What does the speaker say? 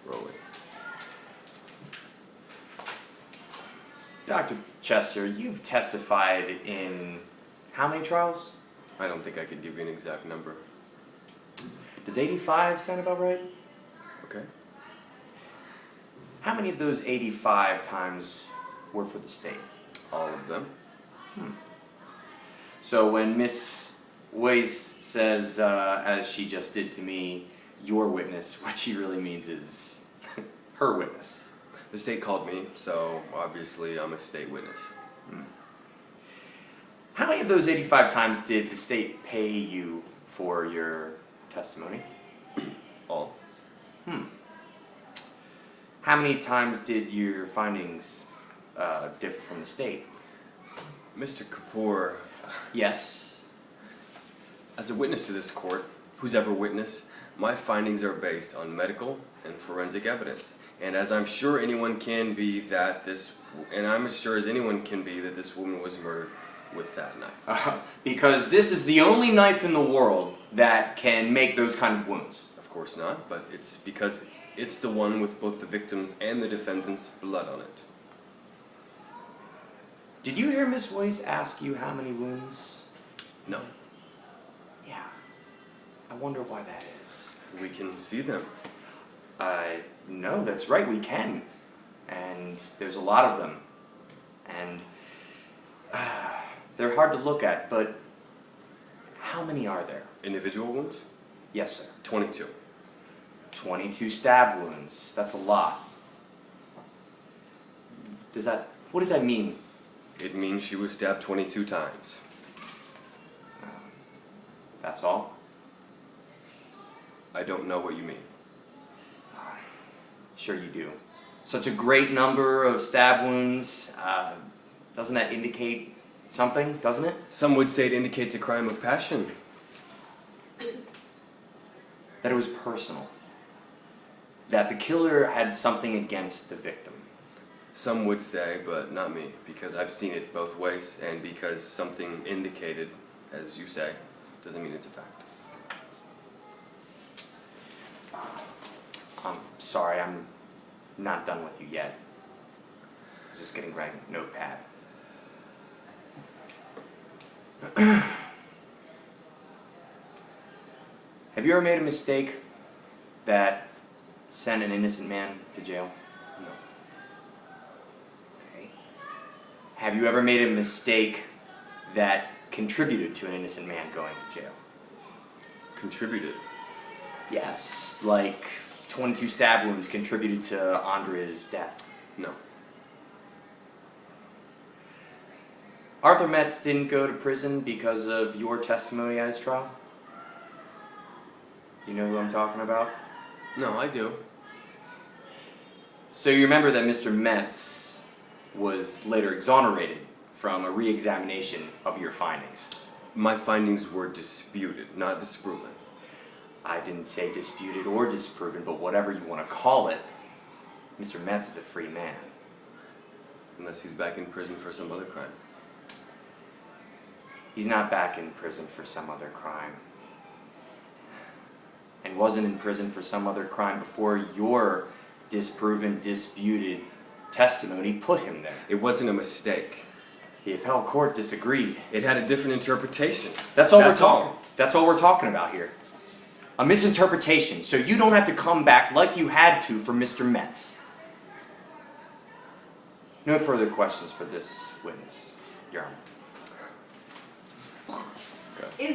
Rolling. Dr. Chester, you've testified in how many trials? I don't think I could give you an exact number. Does 85 sound about right? Okay. How many of those 85 times were for the state? All of them. So when Miss Weiss says, as she just did to me, your witness, what she really means is her witness. The state called me, so obviously I'm a state witness. How many of those 85 times did the state pay you for your testimony? All. How many times did your findings differ from the state? Mr. Kapoor, Yes. as a witness to this court, who's ever witnessed, my findings are based on medical and forensic evidence. And as I'm sure anyone can be that I'm as sure as anyone can be that this woman was murdered with that knife. Because this is the only knife in the world that can make those kind of wounds. Of course not, but it's because it's the one with both the victim's and the defendant's blood on it. Did you hear Miss Weiss ask you how many wounds? No, Yeah. I wonder why that is. we can see them. No, that's right, we can. And there's a lot of them. And they're hard to look at, but how many are there? Individual wounds? Yes, sir. 22. 22 stab wounds. That's a lot. What does that mean? It means she was stabbed 22 times. That's all? I don't know what you mean. Sure you do. Such a great number of stab wounds. Doesn't that indicate something, doesn't it? Some would say it indicates a crime of passion. That it was personal. That the killer had something against the victim. Some would say, but not me, because I've seen it both ways, and because something indicated, as you say, doesn't mean it's a fact. I'm sorry, I'm not done with you yet. I was just getting my notepad. Have you ever made a mistake that sent an innocent man to jail? No. Okay. Have you ever made a mistake that contributed to an innocent man going to jail? Contributed. Yes, like 22 stab wounds contributed to Andrea's death. No. Arthur Metz didn't go to prison because of your testimony at his trial? Do you know who I'm talking about? No, I do. So you remember that Mr. Metz was later exonerated from a re-examination of your findings. My findings were disputed, not disproven. I didn't say disputed or disproven, but whatever you want to call it, Mr. Metz is a free man. Unless he's back in prison for some other crime. He's not back in prison for some other crime. And wasn't in prison for some other crime before your disproven, disputed testimony put him there. It wasn't a mistake. The appellate court disagreed. It had a different interpretation. That's all we're talking about here. A misinterpretation, so you don't have to come back like you had to for Mr. Metz. No further questions for this witness, Your Honor.